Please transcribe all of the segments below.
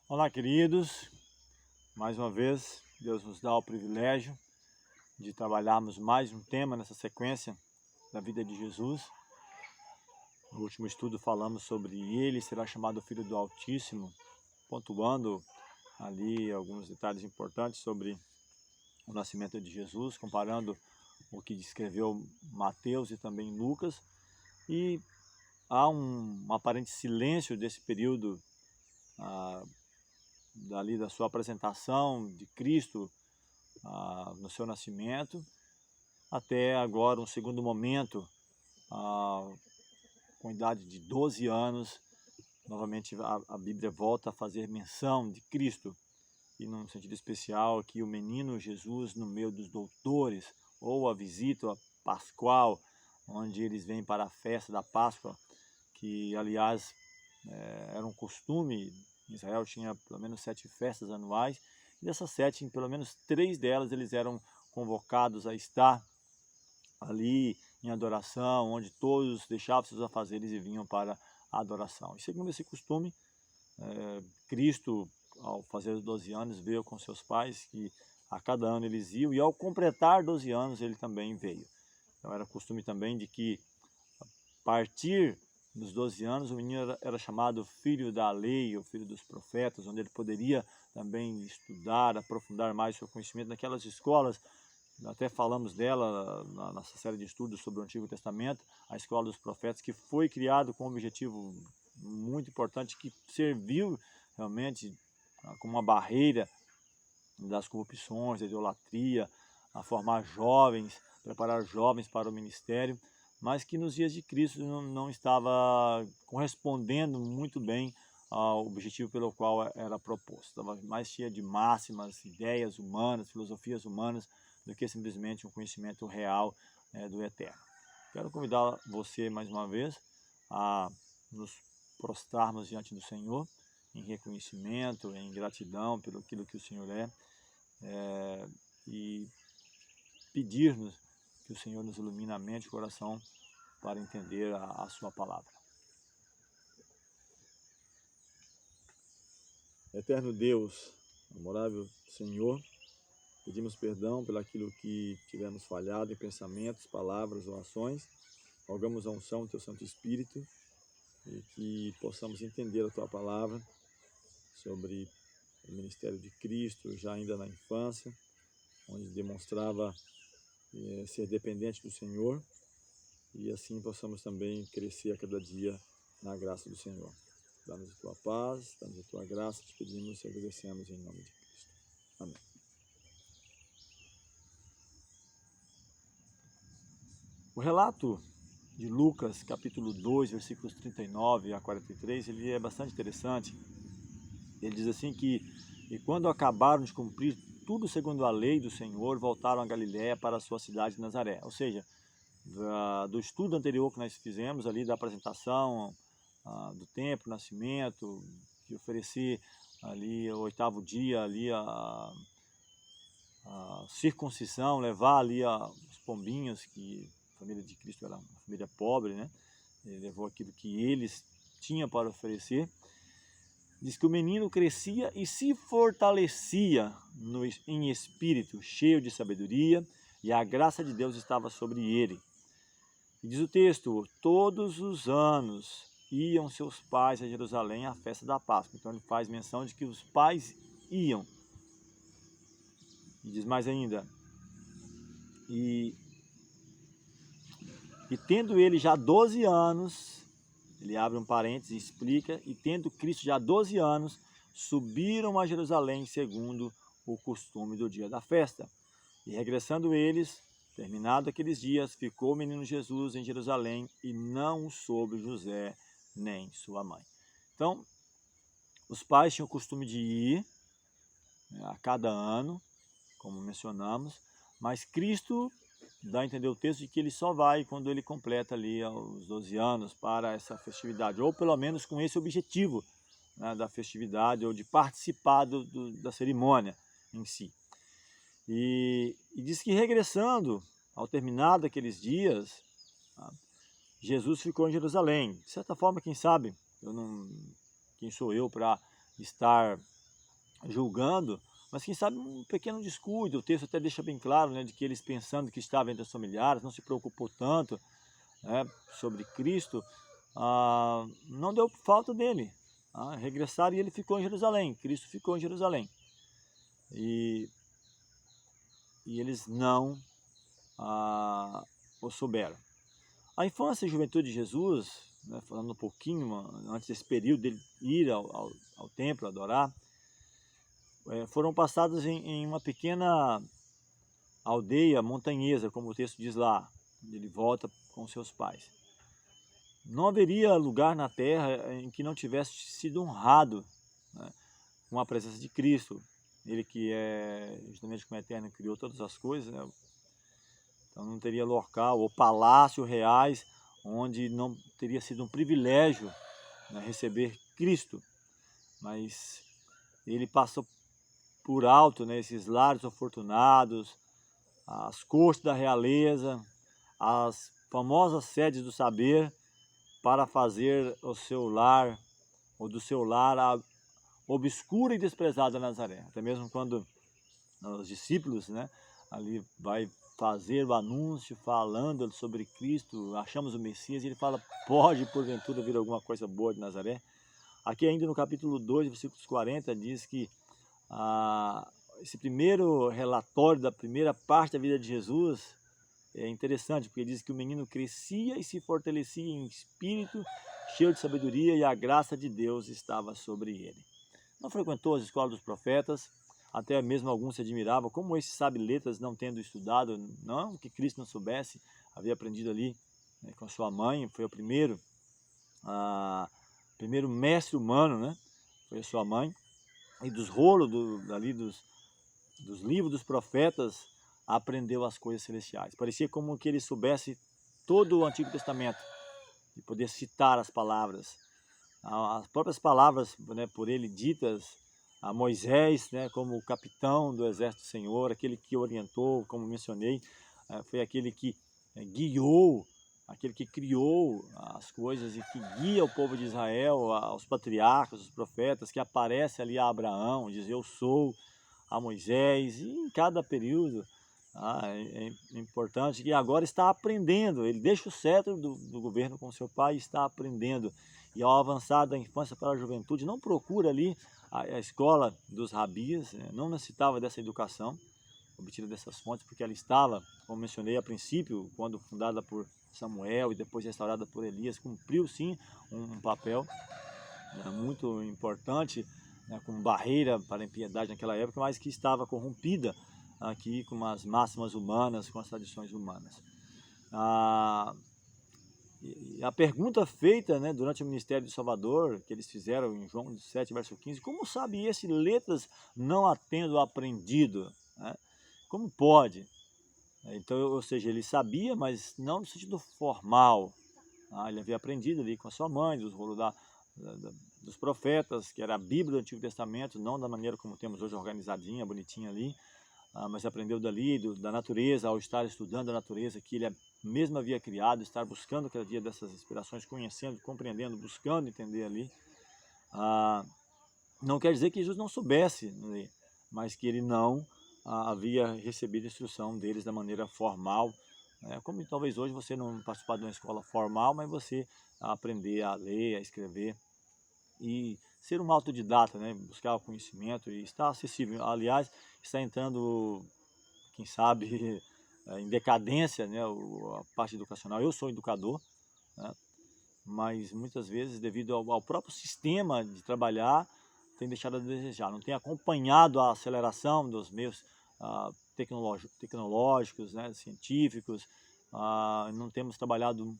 Olá, queridos. Mais uma vez, Deus nos dá o privilégio de trabalharmos mais um tema nessa sequência da vida de Jesus. No último estudo falamos sobre ele será chamado Filho do Altíssimo, pontuando ali alguns detalhes importantes sobre o nascimento de Jesus, comparando o que descreveu Mateus e também Lucas. E há um aparente silêncio desse período dali da sua apresentação de Cristo no seu nascimento, até agora um segundo momento, com idade de 12 anos, novamente a Bíblia volta a fazer menção de Cristo, e num sentido especial aqui o menino Jesus no meio dos doutores, ou a visita pascual, onde eles vêm para a festa da Páscoa, que aliás era um costume. Israel tinha pelo menos 7 festas anuais, e dessas 7, em pelo menos 3 delas, eles eram convocados a estar ali em adoração, onde todos deixavam seus afazeres e vinham para a adoração. E segundo esse costume, Cristo, ao fazer os 12 anos, veio com seus pais, que a cada ano eles iam, e ao completar 12 anos ele também veio. Então era costume também de que, a partir dos 12 anos, o menino era chamado filho da lei, ou filho dos profetas, onde ele poderia também estudar, aprofundar mais o seu conhecimento naquelas escolas. Até falamos dela na nossa série de estudos sobre o Antigo Testamento, a Escola dos Profetas, que foi criado com um objetivo muito importante, que serviu realmente como uma barreira das corrupções, da idolatria, a formar jovens, preparar jovens para o ministério, mas que nos dias de Cristo não estava correspondendo muito bem ao objetivo pelo qual era proposto. Estava mais cheia de máximas, ideias humanas, filosofias humanas, do que simplesmente um conhecimento real do Eterno. Quero convidar você mais uma vez a nos prostrarmos diante do Senhor em reconhecimento, em gratidão pelo aquilo que o Senhor e pedir-nos que o Senhor nos ilumine a mente e o coração para entender a sua palavra. Eterno Deus, amorável Senhor, pedimos perdão pelo aquilo que tivemos falhado em pensamentos, palavras ou ações. Rogamos a unção do Teu Santo Espírito e que possamos entender a Tua palavra sobre o ministério de Cristo, já ainda na infância, onde demonstrava ser dependente do Senhor, e assim possamos também crescer a cada dia na graça do Senhor. Dá-nos a Tua paz, dá-nos a Tua graça, te pedimos e agradecemos em nome de Cristo. Amém. O relato de Lucas, capítulo 2, versículos 39 a 43, ele é bastante interessante. Ele diz assim que, e quando acabaram de cumprir tudo segundo a lei do Senhor, voltaram a Galiléia para a sua cidade de Nazaré. Ou seja, do estudo anterior que nós fizemos ali, da apresentação do templo, nascimento, de oferecer ali o 8º dia ali a circuncisão, levar ali os pombinhos, que a família de Cristo era uma família pobre, né? Ele levou aquilo que eles tinham para oferecer. Diz que o menino crescia e se fortalecia em espírito, cheio de sabedoria, e a graça de Deus estava sobre ele. E diz o texto, todos os anos iam seus pais a Jerusalém à festa da Páscoa. Então ele faz menção de que os pais iam. E diz mais ainda, e tendo ele já 12 anos, ele abre um parênteses e explica, e tendo Cristo já 12 anos, subiram a Jerusalém segundo o costume do dia da festa. E regressando eles, terminado aqueles dias, ficou o menino Jesus em Jerusalém, e não o soube José nem sua mãe. Então, os pais tinham o costume de ir a cada ano, como mencionamos, mas Cristo dá a entender o texto de que ele só vai quando ele completa ali aos 12 anos para essa festividade, ou pelo menos com esse objetivo, né, da festividade, ou de participar da cerimônia em si. E diz que regressando, ao terminar daqueles dias, Jesus ficou em Jerusalém. De certa forma, quem sabe, quem sou eu para estar julgando, mas quem sabe um pequeno descuido. O texto até deixa bem claro, né, de que eles, pensando que estava entre os familiares, não se preocupou tanto, né, sobre Cristo, não deu falta dele. Regressaram e ele ficou em Jerusalém, Cristo ficou em Jerusalém. E eles não o souberam. A infância e juventude de Jesus, né, falando um pouquinho antes desse período dele ir ao templo adorar, foram passadas em uma pequena aldeia montanhesa, como o texto diz lá, onde ele volta com seus pais. Não haveria lugar na terra em que não tivesse sido honrado, né, com a presença de Cristo. Ele que é, justamente como eterno, criou todas as coisas, né? Então não teria local ou palácio reais onde não teria sido um privilégio, né, receber Cristo. Mas ele passou por alto, né, esses lares afortunados, as cortes da realeza, as famosas sedes do saber, para fazer o seu lar, ou do seu lar, a obscura e desprezada Nazaré. Até mesmo quando os discípulos, né, ali vai fazer o anúncio falando sobre Cristo, achamos o Messias, e ele fala, pode porventura vir alguma coisa boa de Nazaré? Aqui ainda no capítulo 2, versículos 40, diz que esse primeiro relatório da primeira parte da vida de Jesus é interessante, porque diz que o menino crescia e se fortalecia em espírito, cheio de sabedoria, e a graça de Deus estava sobre ele. Não frequentou as escolas dos profetas, até mesmo alguns se admiravam, como esse sabe letras, não tendo estudado, não que Cristo não soubesse, havia aprendido ali, né, com sua mãe, foi o primeiro mestre humano, né? Foi a sua mãe, e dos rolos ali dos livros dos profetas, aprendeu as coisas celestiais. Parecia como que ele soubesse todo o Antigo Testamento, e poder citar as palavras, as próprias palavras, né, por ele ditas a Moisés, né, como o capitão do exército do Senhor, aquele que orientou, como mencionei, foi aquele que guiou, aquele que criou as coisas e que guia o povo de Israel, aos patriarcas, os profetas, que aparece ali a Abraão, diz eu sou, a Moisés, e em cada período é importante, que agora está aprendendo, ele deixa o cetro do governo com seu pai e está aprendendo, e ao avançar da infância para a juventude, não procura ali a escola dos rabis, não necessitava dessa educação, obtida dessas fontes, porque ela estava, como mencionei a princípio, quando fundada por Samuel e depois restaurada por Elias, cumpriu sim um papel, né, muito importante, né, como barreira para a impiedade naquela época, mas que estava corrompida aqui com as máximas humanas, com as tradições humanas. E a pergunta feita, né, durante o ministério de Salvador, que eles fizeram em João 7, verso 15, como sabe esse letras não a tendo aprendido? Né? Como pode? Então, ou seja, ele sabia, mas não no sentido formal. Ele havia aprendido ali com a sua mãe, dos rolos dos profetas, que era a Bíblia do Antigo Testamento, não da maneira como temos hoje, organizadinha, bonitinha ali, mas aprendeu dali, da natureza, ao estar estudando a natureza que ele mesmo havia criado, estar buscando cada dia dessas inspirações, conhecendo, compreendendo, buscando entender ali. Não quer dizer que Jesus não soubesse ler, mas que ele não havia recebido a instrução deles da maneira formal, como talvez hoje você não participar de uma escola formal, mas você aprender a ler, a escrever e ser um autodidata, né? Buscar o conhecimento e estar acessível. Aliás, está entrando, quem sabe, em decadência, né? A parte educacional. Eu sou educador, né? Mas muitas vezes, devido ao próprio sistema de trabalhar, tem deixado a desejar. Não tem acompanhado a aceleração dos meios tecnológicos, né? Científicos. Não temos trabalhado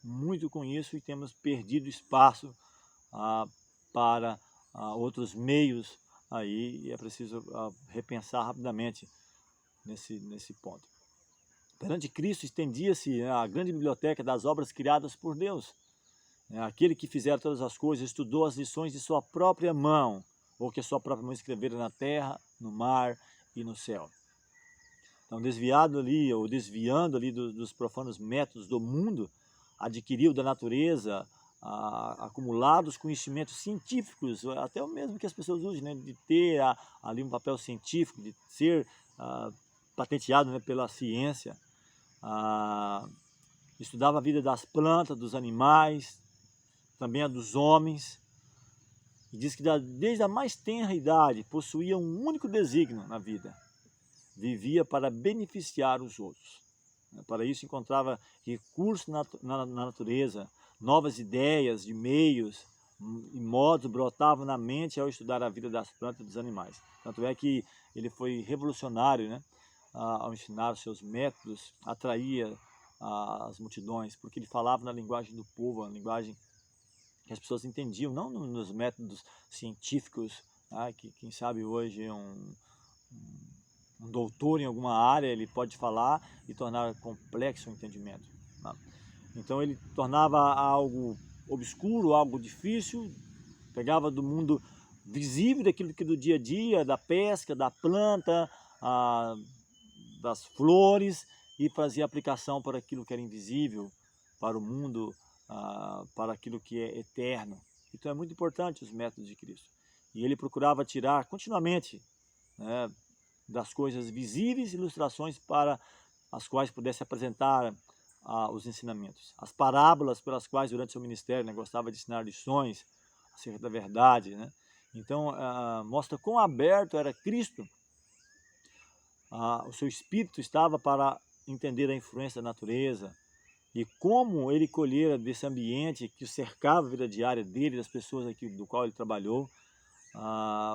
muito com isso e temos perdido espaço para outros meios aí, e é preciso repensar rapidamente nesse ponto. Perante Cristo estendia-se a grande biblioteca das obras criadas por Deus. Aquele que fizera todas as coisas estudou as lições de sua própria mão, ou que a sua própria mão escrevera na terra, no mar e no céu. Então, desviando ali dos profanos métodos do mundo, adquiriu da natureza acumulados conhecimentos científicos, até o mesmo que as pessoas usam, né, de ter ali um papel científico, de ser patenteado, né, pela ciência. Estudava a vida das plantas, dos animais, também a dos homens. E diz que desde a mais tenra idade possuía um único desígnio na vida: vivia para beneficiar os outros. Para isso encontrava recursos na natureza, novas ideias de meios e modos brotavam na mente ao estudar a vida das plantas e dos animais. Tanto é que ele foi revolucionário, né? Ao ensinar os seus métodos, atraía as multidões, porque ele falava na linguagem do povo, a linguagem que as pessoas entendiam, não nos métodos científicos, que quem sabe hoje um doutor em alguma área, ele pode falar e tornar complexo o entendimento. Então ele tornava algo obscuro, algo difícil, pegava do mundo visível, daquilo que do dia a dia, da pesca, da planta, das flores, e fazia aplicação para aquilo que era invisível, para o mundo, para aquilo que é eterno. Então é muito importante os métodos de Cristo. E ele procurava tirar continuamente, né, das coisas visíveis, ilustrações para as quais pudesse apresentar os ensinamentos. As parábolas pelas quais durante seu ministério, né, gostava de ensinar lições acerca da verdade, né? Então mostra quão aberto era Cristo, o seu espírito estava para entender a influência da natureza e como ele colhera desse ambiente que cercava a vida diária dele, das pessoas aqui do qual ele trabalhou,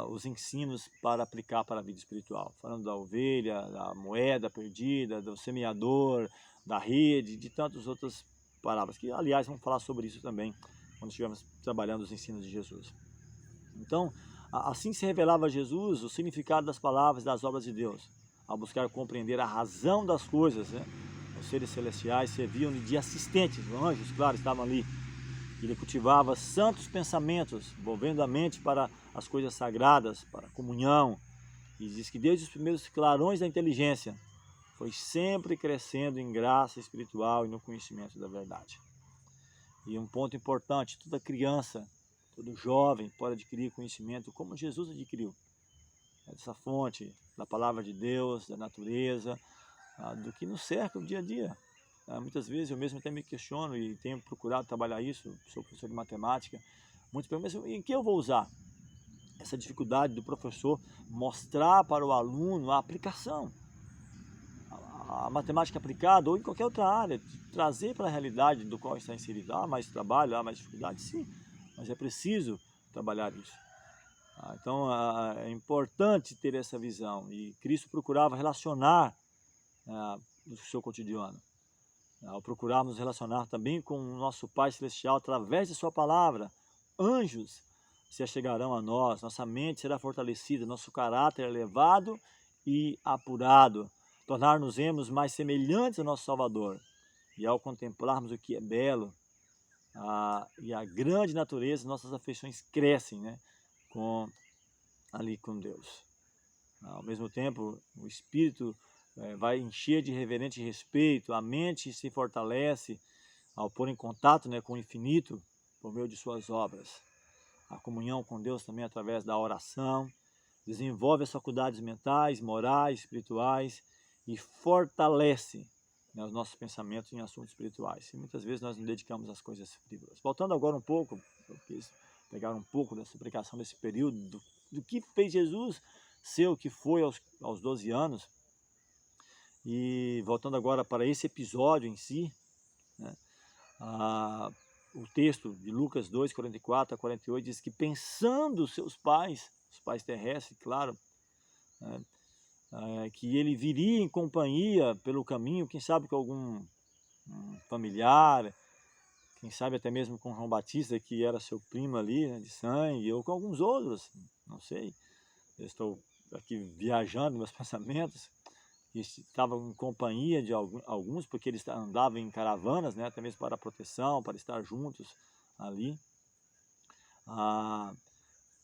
os ensinos para aplicar para a vida espiritual, falando da ovelha, da moeda perdida, do semeador, da rede, de tantas outras parábolas, que aliás vamos falar sobre isso também quando estivermos trabalhando os ensinos de Jesus. Então, assim se revelava a Jesus o significado das palavras e das obras de Deus, ao buscar compreender a razão das coisas, né? Os seres celestiais serviam-lhe de assistentes, os anjos, claro, estavam ali. Ele cultivava santos pensamentos, envolvendo a mente para as coisas sagradas, para a comunhão. E diz que desde os primeiros clarões da inteligência, foi sempre crescendo em graça espiritual e no conhecimento da verdade. E um ponto importante: toda criança, todo jovem pode adquirir conhecimento como Jesus adquiriu. Essa fonte da palavra de Deus, da natureza, do que nos cerca o dia a dia. Muitas vezes eu mesmo até me questiono e tenho procurado trabalhar isso, sou professor de matemática, muitos perguntam, mas em que eu vou usar? Essa dificuldade do professor mostrar para o aluno a aplicação, a matemática aplicada ou em qualquer outra área, trazer para a realidade do qual está inserido. Há mais trabalho, há mais dificuldade, sim, mas é preciso trabalhar isso. Então é importante ter essa visão, e Cristo procurava relacionar no seu cotidiano. Ao procurarmos relacionar também com o nosso Pai Celestial através de sua palavra, anjos se achegarão a nós, nossa mente será fortalecida, nosso caráter elevado e apurado, tornar-nos-emos mais semelhantes ao nosso Salvador. E ao contemplarmos o que é belo e a grande natureza, nossas afeições crescem, né, ali com Deus. Ao mesmo tempo, o Espírito vai encher de reverente respeito, a mente se fortalece ao pôr em contato, né, com o infinito por meio de suas obras. A comunhão com Deus também através da oração desenvolve as faculdades mentais, morais, espirituais e fortalece, né, os nossos pensamentos em assuntos espirituais. E muitas vezes nós nos dedicamos às coisas frívolas. Voltando agora um pouco, eu quis pegar um pouco dessa explicação desse período, do que fez Jesus ser o que foi aos 12 anos. E voltando agora para esse episódio em si, né, o texto de Lucas 2, 44 a 48 diz que pensando seus pais, os pais terrestres, claro, né, que ele viria em companhia pelo caminho, quem sabe com algum familiar, quem sabe até mesmo com João Batista, que era seu primo ali, né, de sangue, ou com alguns outros, não sei. Eu estou aqui viajando meus pensamentos, que estavam em companhia de alguns, porque eles andavam em caravanas, né, até mesmo para proteção, para estar juntos ali.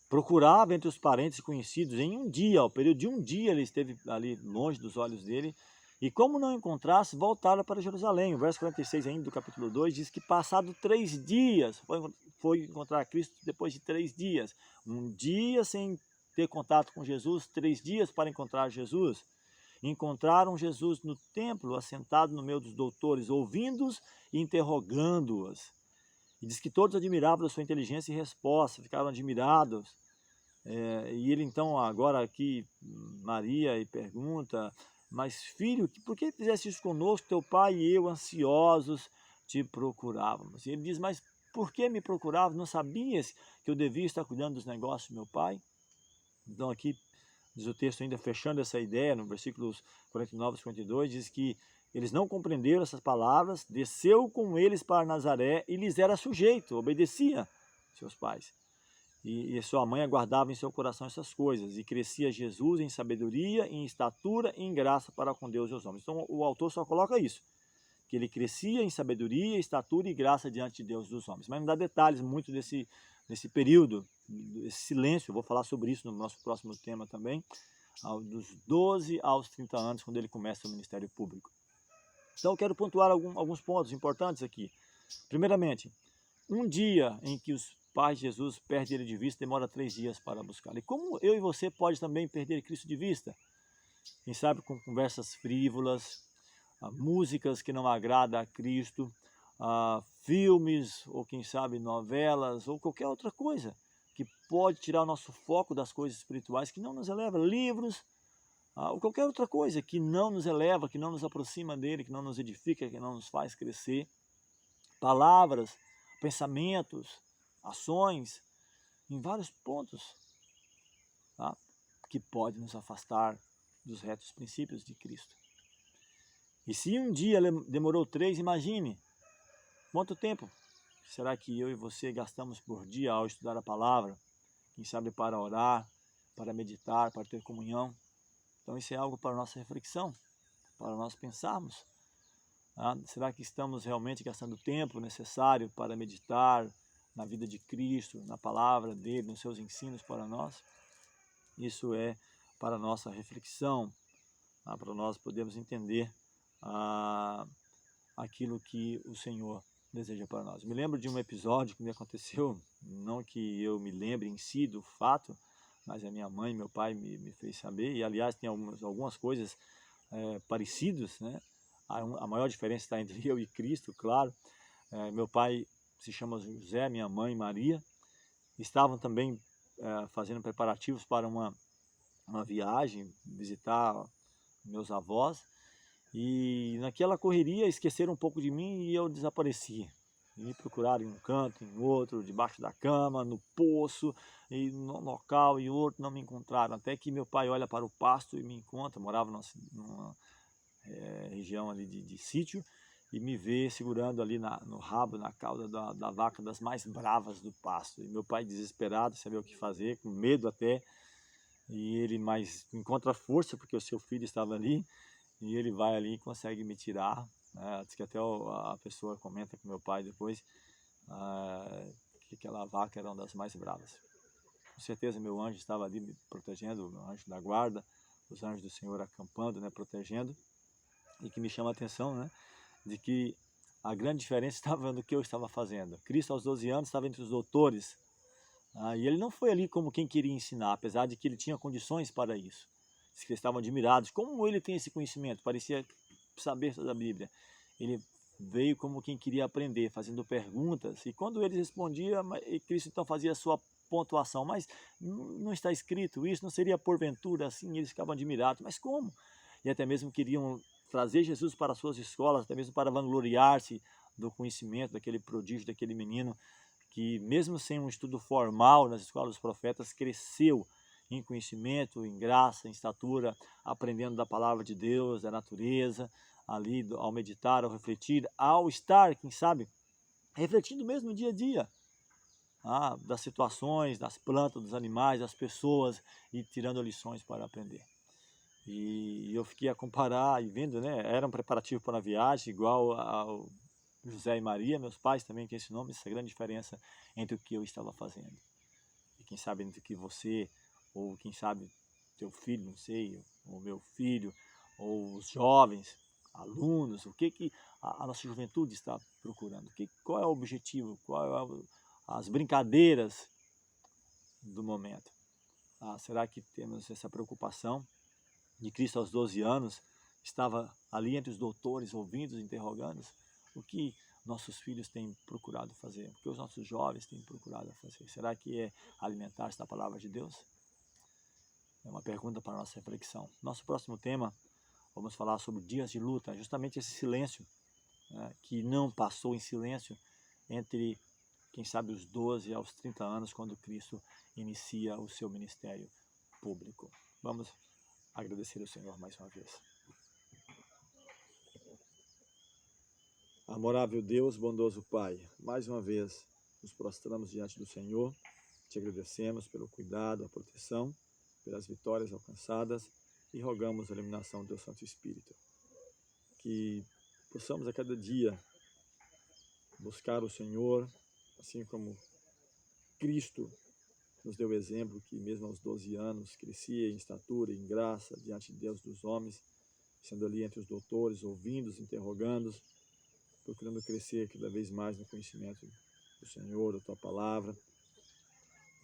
Procurava entre os parentes e conhecidos, em um dia, ao período de um dia ele esteve ali longe dos olhos dele, E como não encontrasse, voltaram para Jerusalém. O verso 46 ainda do capítulo 2 diz que passado 3 dias, foi encontrar Cristo depois de 3 dias. Um dia sem ter contato com Jesus, 3 dias para encontrar Jesus. Encontraram Jesus no templo, assentado no meio dos doutores, ouvindo-os e interrogando-os. E diz que todos admiravam a sua inteligência e resposta, ficaram admirados. E ele então, agora aqui, Maria, e pergunta: mas filho, por que fizeste isso conosco? Teu pai e eu, ansiosos, te procurávamos. E ele diz: mas por que me procuravas? Não sabias que eu devia estar cuidando dos negócios do meu pai? Então aqui diz o texto, ainda fechando essa ideia, no versículos 49 e 52, diz que eles não compreenderam essas palavras, desceu com eles para Nazaré e lhes era sujeito, obedecia seus pais. E sua mãe aguardava em seu coração essas coisas, e crescia Jesus em sabedoria, em estatura e em graça para com Deus e os homens. Então o autor só coloca isso, que ele crescia em sabedoria, estatura e graça diante de Deus e dos homens. Mas não dá detalhes muito desse período, desse silêncio. Eu vou falar sobre isso no nosso próximo tema também, dos 12 aos 30 anos, quando ele começa o ministério público. Então eu quero pontuar alguns pontos importantes aqui. Primeiramente, um dia em que os pais de Jesus perdem ele de vista, demora 3 dias para buscar. E como eu e você pode também perder Cristo de vista? Quem sabe com conversas frívolas, músicas que não agradam a Cristo, filmes ou quem sabe novelas ou qualquer outra coisa que pode tirar o nosso foco das coisas espirituais, que não nos eleva, livros, ou qualquer outra coisa que não nos eleva, que não nos aproxima dele, que não nos edifica, que não nos faz crescer. Palavras, pensamentos, ações, em vários pontos, tá? Que pode nos afastar dos retos princípios de Cristo. E se um dia demorou 3, imagine quanto tempo será que eu e você gastamos por dia ao estudar a palavra, quem sabe para orar, para meditar, para ter comunhão. Então isso é algo para nossa reflexão, para nós pensarmos. Será que estamos realmente gastando o tempo necessário para meditar na vida de Cristo, na palavra dele, nos seus ensinos para nós? Isso é para a nossa reflexão, para nós podermos entender aquilo que o Senhor deseja para nós. Me lembro de um episódio que me aconteceu, não que eu me lembre em si do fato, mas a minha mãe e meu pai me fez saber, e aliás tem algumas coisas parecidas, né? A maior diferença está entre eu e Cristo, claro. Meu pai se chama José, minha mãe Maria, estavam também fazendo preparativos para uma viagem, visitar meus avós, e naquela correria esqueceram um pouco de mim e eu desapareci. E me procuraram em um canto, em outro, debaixo da cama, no poço, e no local e outro, não me encontraram. Até que meu pai olha para o pasto e me encontra, morava numa região ali de sítio, e me vê segurando ali no rabo, na cauda da vaca das mais bravas do pasto. E meu pai desesperado, sem saber o que fazer, com medo até, e ele mais encontra força, porque o seu filho estava ali, e ele vai ali e consegue me tirar. Diz que até a pessoa comenta com meu pai depois que aquela vaca era uma das mais bravas. Com certeza meu anjo estava ali me protegendo, o anjo da guarda, os anjos do Senhor acampando, né, protegendo. E que me chama a atenção, né, de que a grande diferença estava no que eu estava fazendo. Cristo aos 12 anos estava entre os doutores, e ele não foi ali como quem queria ensinar, apesar de que ele tinha condições para isso. Eles estavam admirados. Como ele tem esse conhecimento? Parecia saber toda a Bíblia. Ele veio como quem queria aprender, fazendo perguntas. E quando eles respondiam, Cristo então fazia a sua pontuação. Mas não está escrito isso, não seria porventura assim? Eles ficavam admirados. Mas como? E até mesmo queriam trazer Jesus para as suas escolas, até mesmo para vangloriar-se do conhecimento daquele prodígio, daquele menino que mesmo sem um estudo formal nas escolas dos profetas, cresceu em conhecimento, em graça, em estatura, aprendendo da palavra de Deus, da natureza, ali ao meditar, ao refletir, ao estar, quem sabe, refletindo mesmo no dia a dia, das situações, das plantas, dos animais, das pessoas, e tirando lições para aprender. E eu fiquei a comparar e vendo, né, era um preparativo para a viagem, igual ao José e Maria, meus pais também têm esse nome, essa grande diferença entre o que eu estava fazendo. E quem sabe entre o que você, ou quem sabe teu filho, não sei, ou meu filho, ou os jovens, alunos, o que a nossa juventude está procurando? Qual é o objetivo? As brincadeiras do momento? Será que temos essa preocupação de Cristo aos 12 anos? Estava ali entre os doutores, ouvindo, interrogando o que nossos filhos têm procurado fazer, o que os nossos jovens têm procurado fazer. Será que é alimentar-se da palavra de Deus? É uma pergunta para a nossa reflexão. Nosso próximo tema, vamos falar sobre dias de luta, justamente esse silêncio, né, que não passou em silêncio entre, quem sabe, os 12 aos 30 anos, quando Cristo inicia o seu ministério público. Vamos agradecer ao Senhor mais uma vez. Amorável Deus, bondoso Pai, mais uma vez nos prostramos diante do Senhor, te agradecemos pelo cuidado, a proteção, pelas vitórias alcançadas e rogamos a iluminação do teu Santo Espírito. Que possamos a cada dia buscar o Senhor, assim como Cristo nos deu exemplo que mesmo aos 12 anos crescia em estatura, em graça, diante de Deus dos homens, sendo ali entre os doutores, ouvindo-os, interrogando-os, procurando crescer cada vez mais no conhecimento do Senhor, da Tua Palavra,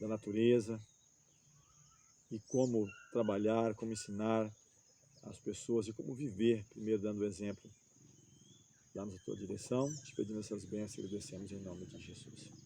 da natureza, e como trabalhar, como ensinar as pessoas e como viver, primeiro dando o exemplo. Dá-nos a Tua direção, te pedimos essas bênçãos e agradecemos em nome de Jesus.